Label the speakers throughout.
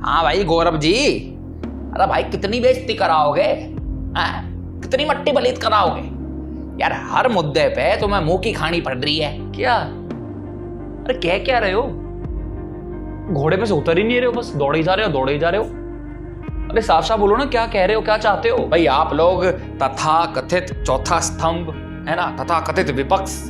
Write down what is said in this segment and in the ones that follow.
Speaker 1: हाँ भाई गौरव जी, अरे भाई कितनी बेइज्जती कराओगे? कितनी मट्टी बलीत कराओगे यार? हर मुद्दे पे तुम्हें मुंह की खानी पड़ रही है
Speaker 2: क्या? अरे कह क्या रहे हो? घोड़े पे से उतर ही नहीं रहे हो, बस दौड़े ही जा रहे हो, दौड़े ही जा रहे हो। अरे साफ साफ बोलो ना, क्या कह रहे हो, क्या चाहते हो?
Speaker 1: भाई आप लोग तथा कथित चौथा स्तंभ है ना, तथा कथित विपक्ष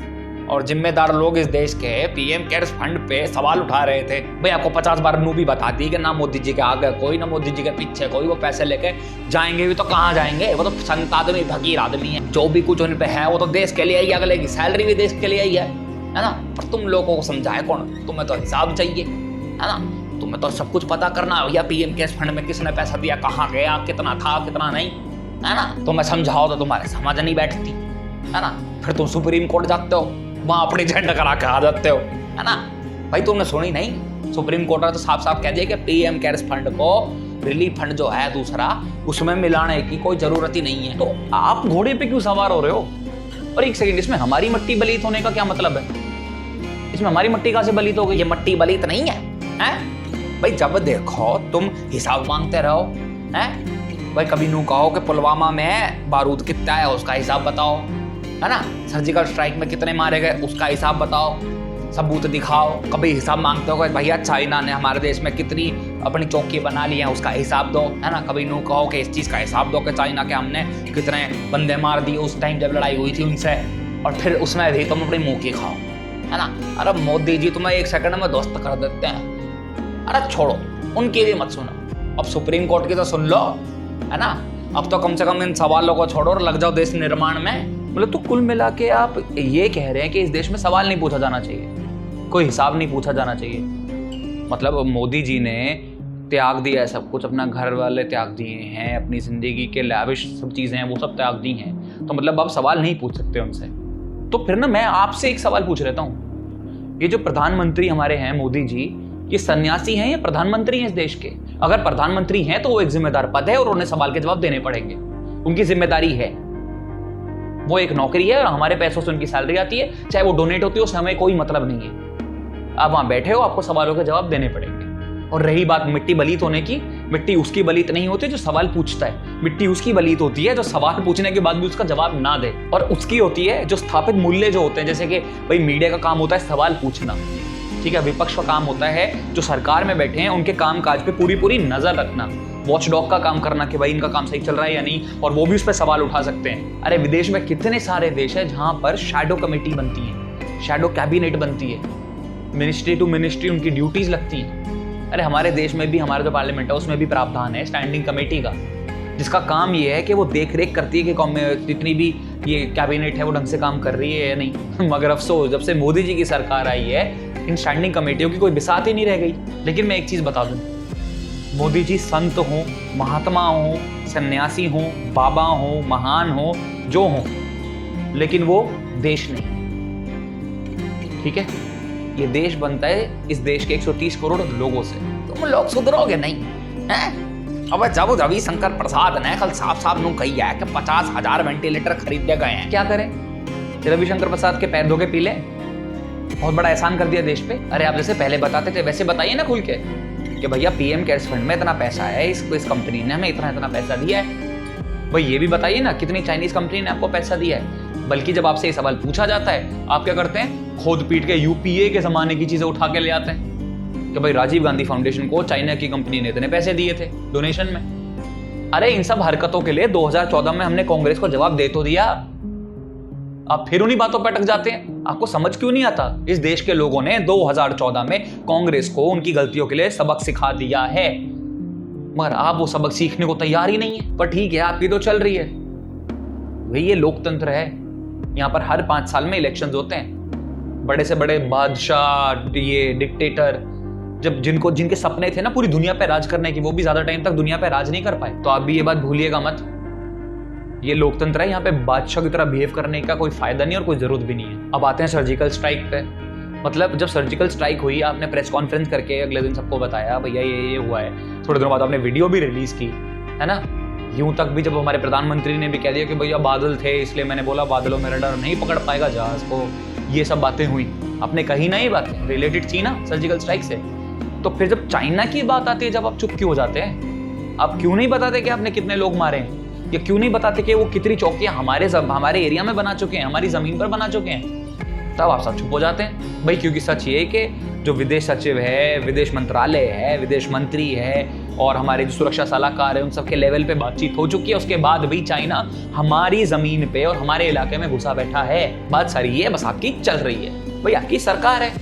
Speaker 1: और जिम्मेदार लोग इस देश के पीएम केयर्स फंड पे सवाल उठा रहे थे। भाई आपको 50 बार नू भी बता दी कि ना मोदी जी के आगे कोई, ना मोदी जी के पीछे कोई, वो पैसे लेके जाएंगे भी तो कहाँ जाएंगे? वो तो संत आदमी, फकीर आदमी है। जो भी कुछ उन पे है वो तो देश के लिए ही, अगले की सैलरी भी देश के लिए ही है ना। पर तुम लोगों को समझाए कौन? तुम्हें तो हिसाब चाहिए है ना, तुम्हें तो सब कुछ पता करना है भैया। पीएम केयर्स फंड में किसने पैसा दिया, कहाँ गया, कितना था कितना नहीं, है ना। तुम्हें समझाओ तो तुम्हारे समझ नहीं बैठती है ना। फिर तुम सुप्रीम कोर्ट जाते हो, वहां अपनी झंडा करा के आ जाते हो है ना। भाई तुमने सुनी नहीं, सुप्रीम कोर्ट ने तो साफ साफ कह दिया कि पीएम केयर्स फंड को रिलीफ फंड जो है दूसरा, उसमें मिलाने की कोई जरूरत ही नहीं है।
Speaker 2: तो आप घोड़े पे क्यों सवार हो रहे हो? और एक सेकंड, इसमें हमारी मट्टी बलीत होने का क्या मतलब है? इसमें हमारी मट्टी कहां से बलीत हो गई?
Speaker 1: ये मट्टी बलीत नहीं है, हैं? भाई जब देखो तुम हिसाब मांगते रहो हैं। भाई कभी नू कहो कि पुलवामा में बारूद कितना है, उसका हिसाब बताओ है ना। सर्जिकल स्ट्राइक में कितने मारे गए, उसका हिसाब बताओ, सबूत दिखाओ। कभी हिसाब मांगते हो कि भैया चाइना ने हमारे देश में कितनी अपनी चौकी बना ली है, उसका हिसाब दो है ना। कभी नू कहो कि इस चीज़ का हिसाब दो कि चाइना के हमने कितने बंदे मार दिए उस टाइम जब लड़ाई हुई थी उनसे, और फिर उसमें भी तुम अपनी मुँह की खाओ है ना। अरे मोदी जी तुम्हें एक सेकंड में ध्वस्त कर देते हैं। अरे छोड़ो, उनकी भी मत सुनो, अब सुप्रीम कोर्ट की तो सुन लो है ना। अब तो कम से कम इन सवालों को छोड़ो और लग जाओ देश निर्माण में।
Speaker 2: मतलब तो कुल मिला के आप ये कह रहे हैं कि इस देश में सवाल नहीं पूछा जाना चाहिए, कोई हिसाब नहीं पूछा जाना चाहिए। मतलब मोदी जी ने त्याग दिया है सब कुछ, अपना घर वाले त्याग दिए हैं, अपनी जिंदगी के लाविश सब चीज़ें हैं वो सब त्याग दी हैं, तो मतलब आप सवाल नहीं पूछ सकते उनसे। तो फिर ना मैं आपसे एक सवाल पूछ लेता हूँ, ये जो प्रधानमंत्री हमारे हैं मोदी जी, ये सन्यासी हैं या प्रधानमंत्री हैं इस देश के? अगर प्रधानमंत्री हैं तो वो एक जिम्मेदार पद है और उन्हें सवाल के जवाब देने पड़ेंगे, उनकी जिम्मेदारी है। वो एक नौकरी है और हमारे पैसों से उनकी सैलरी आती है, चाहे वो डोनेट होती है उससे हमें कोई मतलब नहीं है। आप वहां बैठे हो, आपको सवालों के जवाब देने पड़ेंगे। और रही बात मिट्टी बलीत होने की, मिट्टी उसकी बलीत नहीं होती जो सवाल पूछता है, मिट्टी उसकी बलीत होती है जो सवाल पूछने के बाद भी उसका जवाब ना दे। और उसकी होती है जो स्थापित मूल्य जो होते हैं, जैसे कि भाई मीडिया का काम होता है सवाल पूछना, ठीक है, विपक्ष का काम होता है जो सरकार में बैठे हैं उनके काम काज पे पूरी पूरी नजर रखना, वॉचडॉग का काम करना कि भाई इनका काम सही चल रहा है या नहीं, और वो भी उस पर सवाल उठा सकते हैं। अरे विदेश में कितने सारे देश है जहां पर शैडो कमेटी बनती है, शैडो कैबिनेट बनती है, मिनिस्ट्री टू मिनिस्ट्री उनकी ड्यूटीज लगती हैं। अरे हमारे देश में भी हमारा जो पार्लियामेंट है उसमें भी प्रावधान है स्टैंडिंग कमेटी का, जिसका काम ये है कि वो देख रेख करती है कि जितनी भी ये कैबिनेट है वो ढंग से काम कर रही है या नहीं। मगर अफसोस जब से मोदी जी की सरकार आई है इन स्टैंडिंग कमेटियों की कोई बिसात ही नहीं रह गई। लेकिन मैं एक चीज बता दूं, मोदी जी संत हो, महात्मा हो, सन्यासी हो, बाबा हो, महान हो, जो हो, लेकिन वो देश नहीं, ठीक है। ये देश बनता है इस देश के 130 करोड़ लोगों से।
Speaker 1: तुम लोग सुधरोगे नहीं हैं? अब जब रविशंकर प्रसाद ने कल साफ साफ नू कही है कि 50,000 वेंटिलेटर खरीदे गए हैं।
Speaker 2: क्या करें? रविशंकर प्रसाद के पैर धो के पी ले, बहुत बड़ा एहसान कर दिया देश पे। अरे आप जैसे पहले बताते थे वैसे बताइए ना खुल के कि भैया पीएम केयर्स फंड में इतना पैसा है, इस कंपनी ने हमें इतना पैसा दिया है। भाई ये भी बताइए ना कितनी चाइनीज कंपनी ने आपको पैसा दिया है। बल्कि जब आपसे ये सवाल पूछा जाता है आप क्या करते हैं? खोद पीट के यूपीए के जमाने की चीजें उठा के ले आते हैं कि भाई राजीव गांधी फाउंडेशन को चाइना की कंपनी ने इतने पैसे दिए थे डोनेशन में। अरे इन सब हरकतों के लिए 2014 में हमने कांग्रेस को जवाब दे तो दिया, आप फिर उन्हीं बातों पर अटक जाते हैं। आपको समझ क्यों नहीं आता? इस देश के लोगों ने 2014 में कांग्रेस को उनकी गलतियों के लिए सबक सिखा दिया है, मगर आप वो सबक सीखने को तैयार ही नहीं है। पर ठीक है, आपकी तो चल रही है भाई, ये लोकतंत्र है, यहाँ पर हर 5 साल में इलेक्शंस होते हैं। बड़े से बड़े बादशाह, ये डिक्टेटर, जब जिनके सपने थे ना पूरी दुनिया पे राज करने की, वो भी ज्यादा टाइम तक दुनिया पे राज नहीं कर पाए। तो आप भी ये बात भूलिएगा मत, ये लोकतंत्र है, यहाँ पे बादशाह की तरह बिहेव करने का कोई फायदा नहीं और कोई जरूरत भी नहीं है। अब आते हैं सर्जिकल स्ट्राइक पे। मतलब जब सर्जिकल स्ट्राइक हुई आपने प्रेस कॉन्फ्रेंस करके अगले दिन सबको बताया भैया ये हुआ है, थोड़े दिनों बाद आपने वीडियो भी रिलीज की है ना। यूं तक भी जब हमारे प्रधानमंत्री ने भी कह दिया कि भैया बादल थे इसलिए मैंने बोला बादलों में रडार नहीं पकड़ पाएगा जहाज को, ये सब बातें हुई, आपने कही ना ये बातें रिलेटेड थी ना सर्जिकल स्ट्राइक से। तो फिर जब चाइना की बात आती है, जब आप चुप क्यों हो जाते हैं? आप क्यों नहीं बताते कि आपने कितने लोग मारे हैं, या क्यों नहीं बताते कि वो कितनी चौकियां हमारे एरिया में बना चुके हैं, हमारी जमीन पर बना चुके हैं? तब आप सब चुप हो जाते हैं भाई, क्योंकि सच ये है कि जो विदेश सचिव है, विदेश मंत्रालय है, विदेश मंत्री है और हमारे जो सुरक्षा सलाहकार है, उन सबके लेवल पे बातचीत हो चुकी है। उसके बाद भी चाइना हमारी जमीन पे और हमारे इलाके में घुसा बैठा है। बात सारी है, बस आपकी चल रही है भाई, आपकी सरकार है,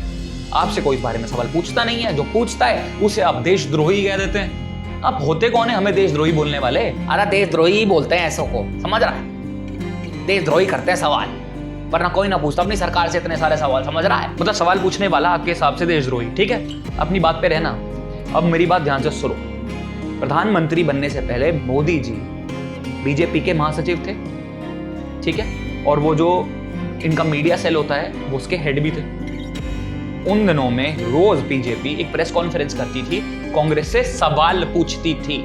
Speaker 2: आपसे कोई इस बारे में सवाल पूछता नहीं है। जो पूछता है उसे आप देशद्रोही कह देते हैं। आप होते कौन है हमें देशद्रोही बोलने वाले?
Speaker 1: अरे देशद्रोही ही बोलते हैं ऐसों को, समझ रहा है? देशद्रोही करते हैं सवाल, वरना कोई ना पूछता अपनी सरकार से इतने सारे सवाल, समझ रहा है?
Speaker 2: मतलब सवाल पूछने वाला आपके हिसाब से देशद्रोही, ठीक है? अपनी बात पे रहना। अब मेरी बात ध्यान से सुनो। प्रधानमंत्री बनने से पहले मोदी जी बीजेपी के महासचिव थे, ठीक है? और वो जो इनका मीडिया सेल होता है वो उसके हेड भी थे। उन दिनों में रोज बीजेपी एक प्रेस कॉन्फ्रेंस करती थी, कांग्रेस से सवाल पूछती थी।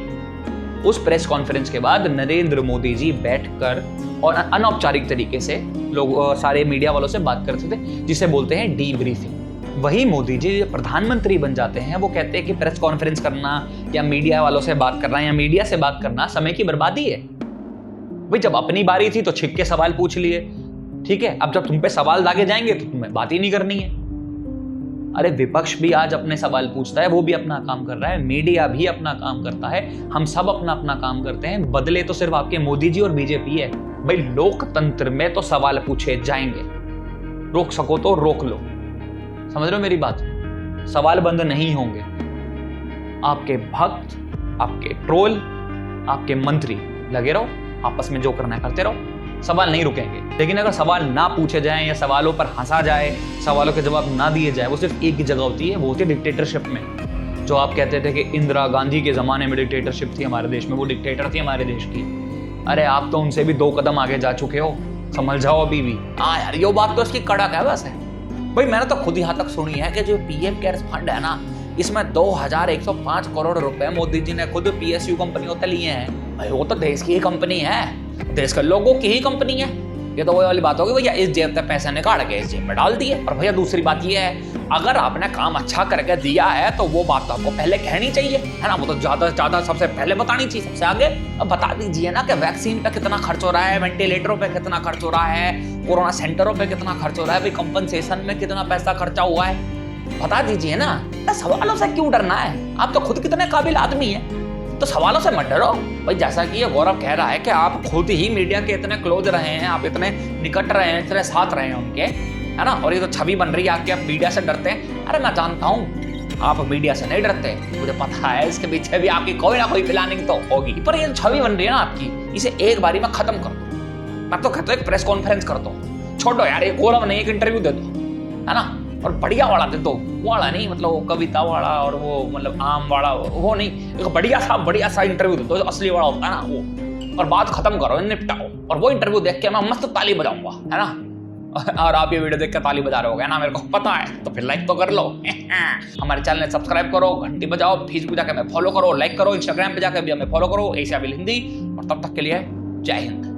Speaker 2: उस प्रेस कॉन्फ्रेंस के बाद नरेंद्र मोदी जी बैठकर और अनौपचारिक तरीके से लोग सारे मीडिया वालों से बात करते थे, जिसे बोलते हैं डी ब्रीफिंग। वही मोदी जी जब प्रधानमंत्री बन जाते हैं, वो कहते हैं कि प्रेस कॉन्फ्रेंस करना या मीडिया वालों से बात करना या मीडिया से बात करना समय की बर्बादी है। भाई जब अपनी बारी थी तो छिप के सवाल पूछ लिए, ठीक है? अब जब तुम पे सवाल दागे जाएंगे तो तुम्हें बात ही नहीं करनी है। अरे विपक्ष भी आज अपने सवाल पूछता है, वो भी अपना काम कर रहा है, मीडिया भी अपना काम करता है, हम सब अपना अपना काम करते हैं। बदले तो सिर्फ आपके मोदी जी और बीजेपी है। भाई लोकतंत्र में तो सवाल पूछे जाएंगे, रोक सको तो रोक लो, समझ रहे हो मेरी बात? सवाल बंद नहीं होंगे। आपके भक्त, आपके ट्रोल, आपके मंत्री लगे रहो, आपस में जो करना है करते रहो, सवाल नहीं रुकेंगे। लेकिन अगर सवाल ना पूछे जाएं या सवालों पर हंसा जाए, सवालों के जवाब ना दिए जाए, वो सिर्फ एक ही जगह होती है, वो होती है डिक्टेटरशिप में। जो आप कहते थे कि इंदिरा गांधी के जमाने में डिक्टेटरशिप थी हमारे देश में, वो डिक्टेटर थी हमारे देश की। अरे आप तो उनसे भी 2 कदम आगे जा चुके हो, समझ जाओ अभी भी। हाँ यार, ये बात तो इसकी कड़क है बस है भाई। मैंने तो खुद यहाँ तक सुनी है कि जो पीएम केयर्स फंड है ना, इसमें 2105 करोड़ रुपए मोदी जी ने खुद पीएसयू कंपनियों से लिए हैं। भाई वो तो देश की ही कंपनी है, देश के लोगों की ही कंपनी है। ये तो वही वाली बात होगी भैया, इस जेब से पैसे निकाल के इस जेब में डाल दिए। और भैया दूसरी बात ये है, अगर आपने काम अच्छा करके दिया है तो वो बात आपको पहले कहनी चाहिए, है ना? वो तो ज्यादा से ज्यादा सबसे पहले बतानी चाहिए, सबसे आगे। अब बता दीजिए ना कि वैक्सीन पे कितना खर्च हो रहा है, वेंटिलेटरों पे कितना खर्च हो रहा है, कोरोना सेंटरों पे कितना खर्च हो रहा है, भाई कंपनसेशन में कितना पैसा खर्चा हुआ है, बता दीजिए ना। सवालों से क्यों डरना है? आप तो खुद कितने काबिल आदमी है, तो सवालों से मत डरो भाई। जैसा कि ये गौरव कह रहा है कि आप खुद ही मीडिया के इतने क्लोज रहे हैं, आप इतने निकट रहे हैं, इतने साथ रहे हैं उनके, है ना? और ये तो छवि बन रही है आपकी, आप मीडिया से डरते हैं। अरे मैं जानता हूँ आप मीडिया से नहीं डरते, मुझे पता है इसके पीछे भी आपकी कोई ना कोई प्लानिंग तो होगी, पर ये छवि बन रही है ना आपकी, इसे एक बारी में खत्म कर दो। मैं तो कहता हूँ एक प्रेस कॉन्फ्रेंस कर दो, छोड़ो यार, ये गौरव नहीं, एक इंटरव्यू दे दो, है ना? और बढ़िया वाला दे दो, वो वाला नहीं, मतलब वो कविता वाला और वो मतलब आम वाला, वो नहीं, एक बढ़िया सा इंटरव्यू दे दो, असली वाला होता है ना वो। और बात खत्म करो, निपटाओ। और वो इंटरव्यू देख के मैं मस्त ताली बजाऊंगा, है ना? और आप ये वीडियो देख के ताली बजा रहे हो ना, मेरे को पता है, तो फिर लाइक तो कर लो। हमारे चैनल सब्सक्राइब करो, घंटी बजाओ, फेसबुक जाके हमें फॉलो करो, लाइक करो, इंस्टाग्राम पे जाकर भी हमें फॉलो करो, एशिया विल हिंदी। और तब तक के लिए जय हिंद।